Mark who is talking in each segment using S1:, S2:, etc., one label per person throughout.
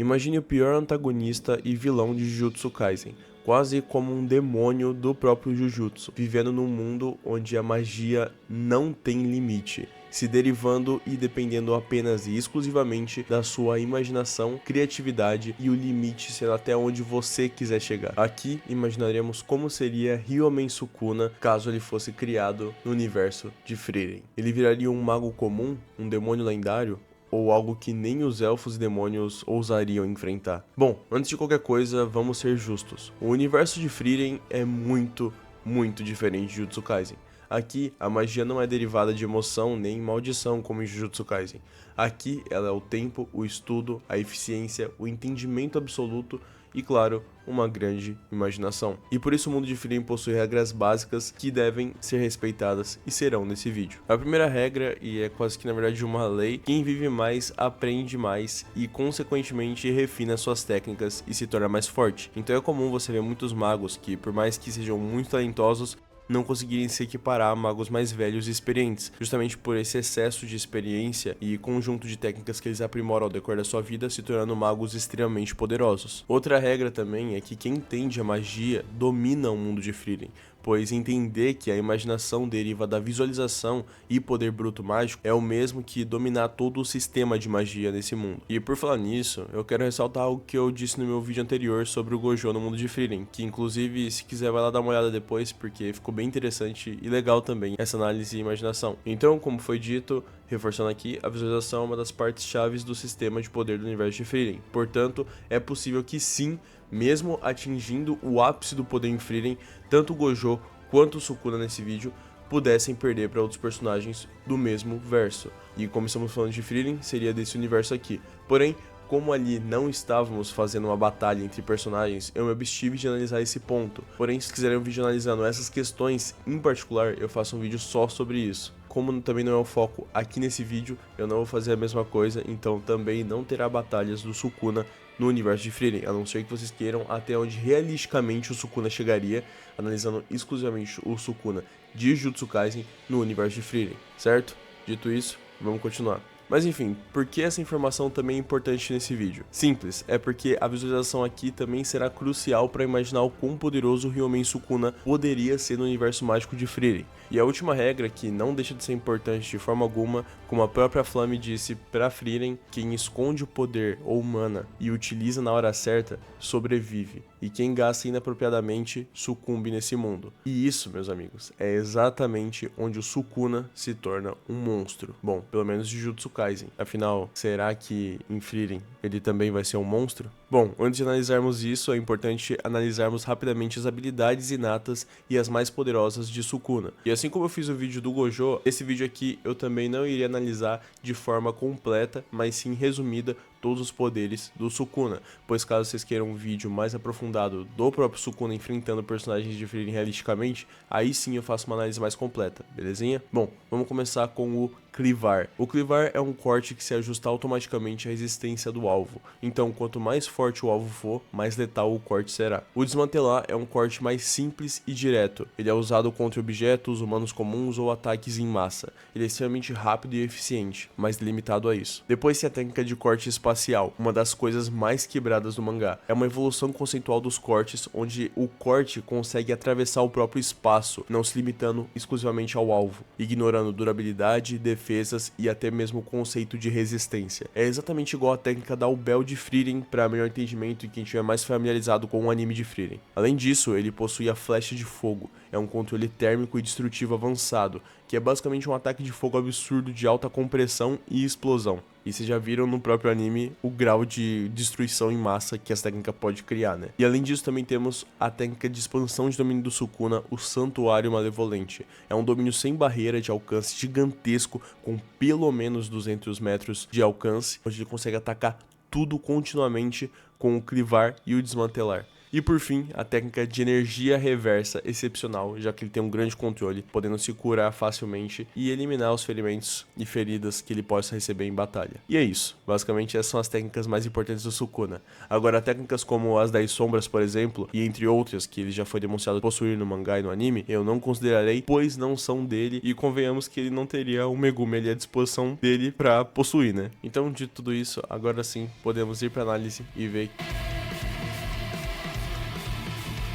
S1: Imagine o pior antagonista e vilão de Jujutsu Kaisen, quase como um demônio do próprio Jujutsu, vivendo num mundo onde a magia não tem limite, se derivando e dependendo apenas e exclusivamente da sua imaginação, criatividade e o limite sendo até onde você quiser chegar. Aqui imaginaremos como seria Ryomen Sukuna caso ele fosse criado no universo de Frieren. Ele viraria um mago comum, um demônio lendário, ou algo que nem os elfos e demônios ousariam enfrentar? Bom, antes de qualquer coisa, vamos ser justos. O universo de Frieren é muito diferente de Jujutsu Kaisen. Aqui, a magia não é derivada de emoção nem maldição como em Jujutsu Kaisen. Aqui, ela é o tempo, o estudo, a eficiência, o entendimento absoluto e, claro, uma grande imaginação. E por isso o mundo de Frieren possui regras básicas que devem ser respeitadas e serão nesse vídeo. A primeira regra, e é quase que na verdade uma lei, quem vive mais aprende mais e consequentemente refina suas técnicas e se torna mais forte. Então é comum você ver muitos magos que, por mais que sejam muito talentosos, não conseguirem se equiparar a magos mais velhos e experientes, justamente por esse excesso de experiência e conjunto de técnicas que eles aprimoram ao decorrer da sua vida, se tornando magos extremamente poderosos. Outra regra também é que quem entende a magia domina o mundo de Frieren, pois entender que a imaginação deriva da visualização e poder bruto mágico é o mesmo que dominar todo o sistema de magia nesse mundo. E por falar nisso, eu quero ressaltar algo que eu disse no meu vídeo anterior sobre o Gojo no mundo de Frieren, que inclusive, se quiser, vai lá dar uma olhada depois, porque ficou bem interessante e legal também essa análise e imaginação. Então, como foi dito, reforçando aqui, a visualização é uma das partes chaves do sistema de poder do universo de Frieren. Portanto, é possível que sim, mesmo atingindo o ápice do poder em Frieren, tanto o Gojo quanto o Sukuna nesse vídeo pudessem perder para outros personagens do mesmo verso. E como estamos falando de Frieren, seria desse universo aqui. Porém, como ali não estávamos fazendo uma batalha entre personagens, eu me abstive de analisar esse ponto. Porém, se quiserem um vídeo analisando essas questões em particular, eu faço um vídeo só sobre isso. Como também não é o foco aqui nesse vídeo, eu não vou fazer a mesma coisa, então também não terá batalhas do Sukuna no universo de Frieren, a não ser que vocês queiram até onde realisticamente o Sukuna chegaria, analisando exclusivamente o Sukuna de Jujutsu Kaisen no universo de Frieren, certo? Dito isso, vamos continuar. Mas enfim, por que essa informação também é importante nesse vídeo? Simples, é porque a visualização aqui também será crucial para imaginar o quão poderoso o Ryomen Sukuna poderia ser no universo mágico de Frieren. E a última regra, que não deixa de ser importante de forma alguma, como a própria Flamme disse para Frieren, quem esconde o poder ou mana e utiliza na hora certa, sobrevive. E quem gasta inapropriadamente sucumbe nesse mundo. E isso, meus amigos, é exatamente onde o Sukuna se torna um monstro. Bom, pelo menos de Jujutsu Kaisen. Afinal, será que em Frieren ele também vai ser um monstro? Bom, antes de analisarmos isso, é importante analisarmos rapidamente as habilidades inatas e as mais poderosas de Sukuna. E assim como eu fiz o vídeo do Gojo, esse vídeo aqui eu também não iria analisar de forma completa, mas sim resumida, todos os poderes do Sukuna, pois caso vocês queiram um vídeo mais aprofundado do próprio Sukuna enfrentando personagens de Frieren realisticamente, aí sim eu faço uma análise mais completa, belezinha? Bom, vamos começar com o clivar. O clivar é um corte que se ajusta automaticamente à resistência do alvo, então quanto mais forte o alvo for, mais letal o corte será. O desmantelar é um corte mais simples e direto, ele é usado contra objetos, humanos comuns ou ataques em massa. Ele é extremamente rápido e eficiente, mas limitado a isso. Depois tem a técnica de corte espacial, uma das coisas mais quebradas do mangá. É uma evolução conceitual dos cortes, onde o corte consegue atravessar o próprio espaço, não se limitando exclusivamente ao alvo, ignorando durabilidade, defesas e até mesmo o conceito de resistência. É exatamente igual à técnica da Ubel de Frieren, para melhor entendimento e quem estiver mais familiarizado com o anime de Frieren. Além disso, ele possui a flecha de fogo, é um controle térmico e destrutivo avançado, que é basicamente um ataque de fogo absurdo de alta compressão e explosão. E vocês já viram no próprio anime o grau de destruição em massa que essa técnica pode criar, né? E além disso também temos a técnica de expansão de domínio do Sukuna, o Santuário Malevolente. É um domínio sem barreira de alcance gigantesco, com pelo menos 200 metros de alcance, onde ele consegue atacar tudo continuamente com o clivar e o desmantelar. E por fim, a técnica de energia reversa excepcional, já que ele tem um grande controle, podendo se curar facilmente e eliminar os ferimentos e feridas que ele possa receber em batalha. E é isso, basicamente essas são as técnicas mais importantes do Sukuna. Agora, técnicas como as das sombras, por exemplo, e entre outras que ele já foi demonstrado possuir no mangá e no anime, eu não considerarei, pois não são dele, e convenhamos que ele não teria um Megumi ali à disposição dele pra possuir, né? Então, de tudo isso, agora sim, podemos ir pra análise e ver.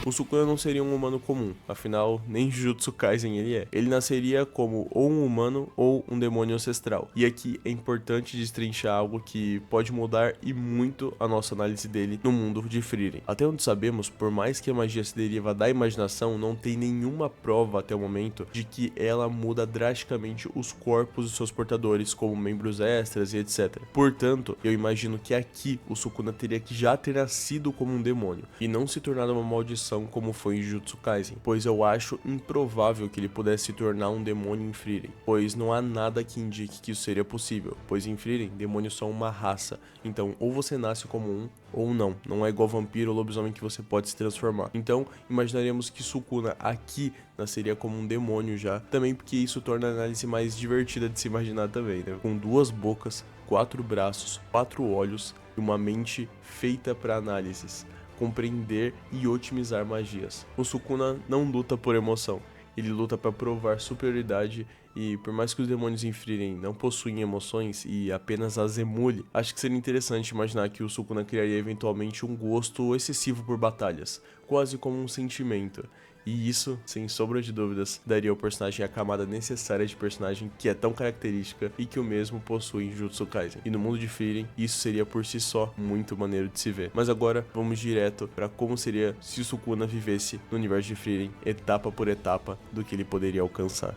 S1: O Sukuna não seria um humano comum, afinal, nem Jujutsu Kaisen ele é. Ele nasceria como ou um humano ou um demônio ancestral. E aqui é importante destrinchar algo que pode mudar e muito a nossa análise dele no mundo de Frieren. Até onde sabemos, por mais que a magia se deriva da imaginação, não tem nenhuma prova até o momento de que ela muda drasticamente os corpos dos seus portadores, como membros extras e etc. Portanto, eu imagino que aqui o Sukuna teria que já ter nascido como um demônio, e não se tornado uma maldição como foi em Jujutsu Kaisen, pois eu acho improvável que ele pudesse se tornar um demônio em Frieren, pois não há nada que indique que isso seria possível, pois em Frieren, demônios são uma raça, então ou você nasce como um, ou não é igual vampiro ou lobisomem que você pode se transformar. Então, imaginaríamos que Sukuna aqui nasceria como um demônio já, também porque isso torna a análise mais divertida de se imaginar também, né? Com 2 bocas, 4 braços, 4 olhos e uma mente feita para análises, compreender e otimizar magias. O Sukuna não luta por emoção, ele luta para provar superioridade, e por mais que os demônios em Frieren não possuem emoções e apenas as emule, acho que seria interessante imaginar que o Sukuna criaria eventualmente um gosto excessivo por batalhas, quase como um sentimento. E isso, sem sombra de dúvidas, daria ao personagem a camada necessária de personagem que é tão característica e que o mesmo possui em Jujutsu Kaisen. E no mundo de Frieren, isso seria por si só muito maneiro de se ver. Mas agora, vamos direto para como seria se o Sukuna vivesse no universo de Frieren, etapa por etapa, do que ele poderia alcançar.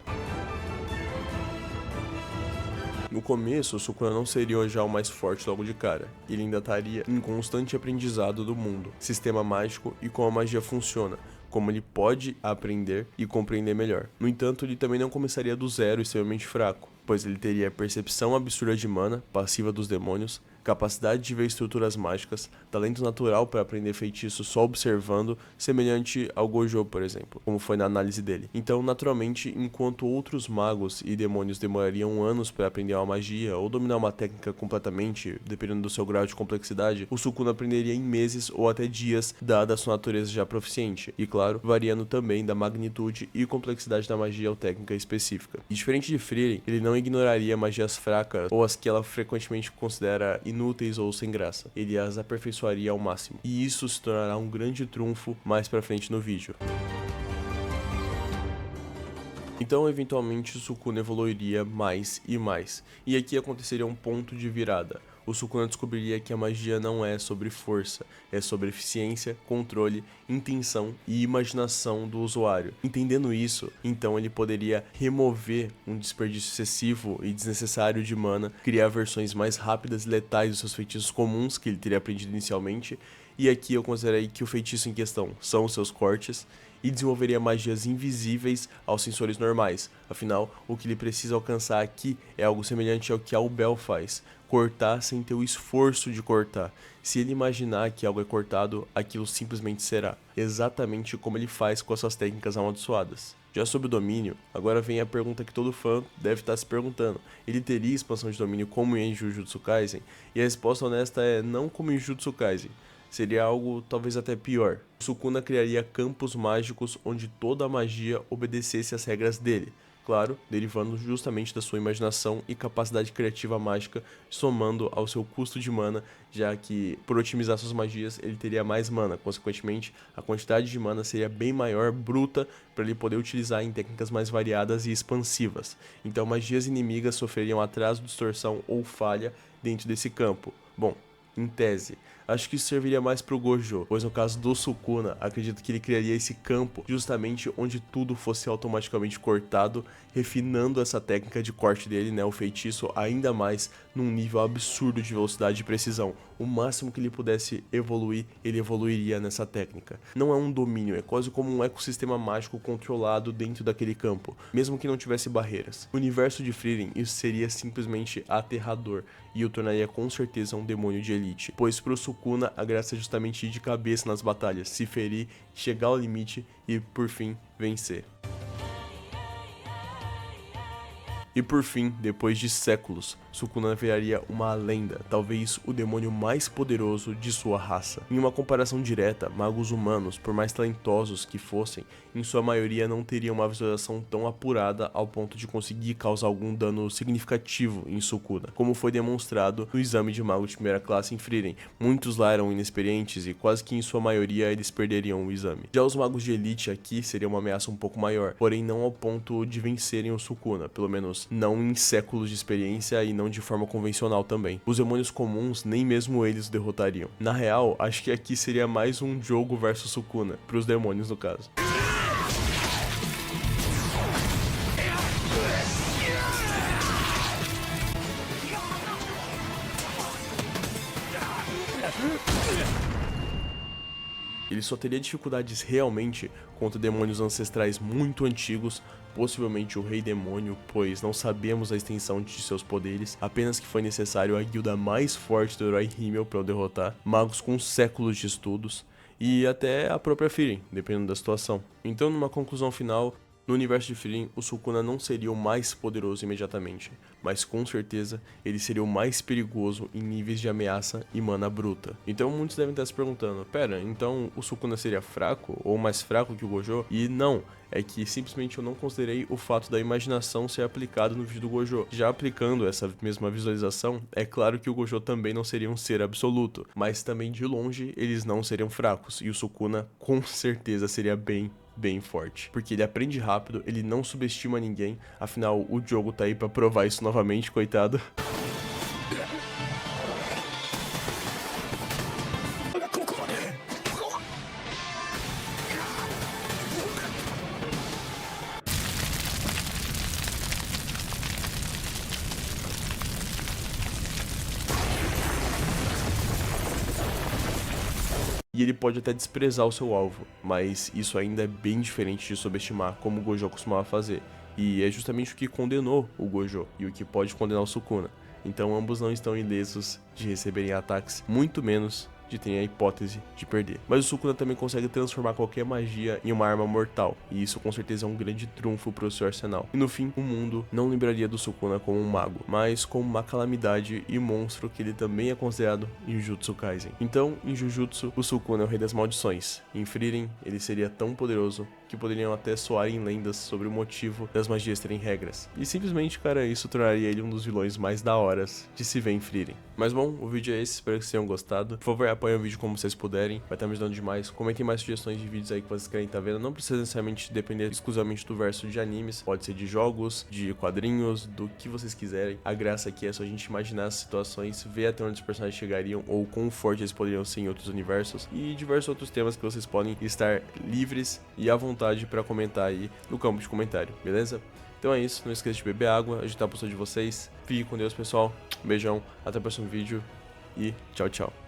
S1: No começo, o Sukuna não seria já o mais forte logo de cara, ele ainda estaria em constante aprendizado do mundo, sistema mágico e como a magia funciona, como ele pode aprender e compreender melhor. No entanto, ele também não começaria do zero extremamente fraco, pois ele teria percepção absurda de mana, passiva dos demônios, capacidade de ver estruturas mágicas, talento natural para aprender feitiços só observando, semelhante ao Gojo, por exemplo, como foi na análise dele. Então, naturalmente, enquanto outros magos e demônios demorariam anos para aprender uma magia ou dominar uma técnica completamente, dependendo do seu grau de complexidade, o Sukuna aprenderia em meses ou até dias, dada a sua natureza já proficiente, e claro, variando também da magnitude e complexidade da magia ou técnica específica. E diferente de Frieren, ele não ignoraria magias fracas ou as que ela frequentemente considera inúteis ou sem graça. Ele as aperfeiçoaria ao máximo. E isso se tornará um grande trunfo mais pra frente no vídeo. Então, eventualmente, o Sukuna evoluiria mais e mais. E aqui aconteceria um ponto de virada. O Sukuna descobriria que a magia não é sobre força, é sobre eficiência, controle, intenção e imaginação do usuário. Entendendo isso, então ele poderia remover um desperdício excessivo e desnecessário de mana, criar versões mais rápidas e letais dos seus feitiços comuns que ele teria aprendido inicialmente, e aqui eu considerei que o feitiço em questão são os seus cortes, e desenvolveria magias invisíveis aos sensores normais. Afinal, o que ele precisa alcançar aqui é algo semelhante ao que a Ubel faz, cortar sem ter o esforço de cortar. Se ele imaginar que algo é cortado, aquilo simplesmente será, exatamente como ele faz com as suas técnicas amaldiçoadas. Já sobre o domínio, agora vem a pergunta que todo fã deve estar se perguntando: ele teria expansão de domínio como em Jujutsu Kaisen? E a resposta honesta é não como em Jujutsu Kaisen. Seria algo talvez até pior. O Sukuna criaria campos mágicos onde toda a magia obedecesse às regras dele, claro, derivando justamente da sua imaginação e capacidade criativa mágica, somando ao seu custo de mana, já que por otimizar suas magias ele teria mais mana, consequentemente a quantidade de mana seria bem maior, bruta, para ele poder utilizar em técnicas mais variadas e expansivas. Então magias inimigas sofreriam atraso, distorção ou falha dentro desse campo. Bom, em tese, acho que isso serviria mais pro Gojo, pois no caso do Sukuna, acredito que ele criaria esse campo justamente onde tudo fosse automaticamente cortado, refinando essa técnica de corte dele, né, o feitiço ainda mais num nível absurdo de velocidade e precisão. O máximo que ele pudesse evoluir, ele evoluiria nessa técnica. Não é um domínio, é quase como um ecossistema mágico controlado dentro daquele campo, mesmo que não tivesse barreiras. No universo de Frieren, isso seria simplesmente aterrador, e o tornaria com certeza um demônio de elite, pois pro Sukuna a graça é justamente ir de cabeça nas batalhas, se ferir, chegar ao limite e, por fim, vencer. E por fim, depois de séculos, Sukuna viraria uma lenda, talvez o demônio mais poderoso de sua raça. Em uma comparação direta, magos humanos, por mais talentosos que fossem, em sua maioria não teriam uma visualização tão apurada ao ponto de conseguir causar algum dano significativo em Sukuna, como foi demonstrado no exame de mago de primeira classe em Frieren. Muitos lá eram inexperientes e quase que em sua maioria eles perderiam o exame. Já os magos de elite aqui seria uma ameaça um pouco maior, porém não ao ponto de vencerem o Sukuna, pelo menos não em séculos de experiência e não de forma convencional também. Os demônios comuns, nem mesmo eles o derrotariam. Na real, acho que aqui seria mais um jogo versus Sukuna, pros demônios no caso. Ele só teria dificuldades realmente contra demônios ancestrais muito antigos, possivelmente o Rei Demônio, pois não sabemos a extensão de seus poderes, apenas que foi necessário a guilda mais forte do herói Himmel para o derrotar, magos com séculos de estudos, e até a própria Frieren, dependendo da situação. Então, numa conclusão final, no universo de Frieren, o Sukuna não seria o mais poderoso imediatamente, mas com certeza ele seria o mais perigoso em níveis de ameaça e mana bruta. Então muitos devem estar se perguntando, pera, então o Sukuna seria fraco ou mais fraco que o Gojo? E não, é que simplesmente eu não considerei o fato da imaginação ser aplicado no vídeo do Gojo. Já aplicando essa mesma visualização, é claro que o Gojo também não seria um ser absoluto, mas também de longe eles não seriam fracos, e o Sukuna com certeza seria bem forte, porque ele aprende rápido, ele não subestima ninguém, afinal o jogo tá aí pra provar isso novamente, coitado. E ele pode até desprezar o seu alvo, mas isso ainda é bem diferente de subestimar, como o Gojo costumava fazer. E é justamente o que condenou o Gojo e o que pode condenar o Sukuna. Então ambos não estão ilesos de receberem ataques, muito menos de terem a hipótese de perder. Mas o Sukuna também consegue transformar qualquer magia em uma arma mortal, e isso com certeza é um grande trunfo para o seu arsenal. E no fim, o mundo não lembraria do Sukuna como um mago, mas como uma calamidade e monstro que ele também é considerado em Jujutsu Kaisen. Então, em Jujutsu, o Sukuna é o rei das maldições. Em Frieren, ele seria tão poderoso que poderiam até soar em lendas sobre o motivo das magias terem regras. E simplesmente, cara, isso tornaria ele um dos vilões mais da horas de se ver em Frieren. Mas bom, o vídeo é esse, espero que vocês tenham gostado. Por favor, apoiem o vídeo como vocês puderem, vai estar me ajudando demais. Comentem mais sugestões de vídeos aí que vocês querem estar vendo. Não precisa necessariamente depender exclusivamente do verso de animes, pode ser de jogos, de quadrinhos, do que vocês quiserem. A graça aqui é só a gente imaginar as situações, ver até onde os personagens chegariam ou quão forte eles poderiam ser em outros universos e diversos outros temas que vocês podem estar livres e à vontade para comentar aí no campo de comentário, beleza? Então é isso, não esqueça de beber água, ajeitar a postura de vocês. Fique com Deus, pessoal. Beijão, até o próximo vídeo e tchau, tchau.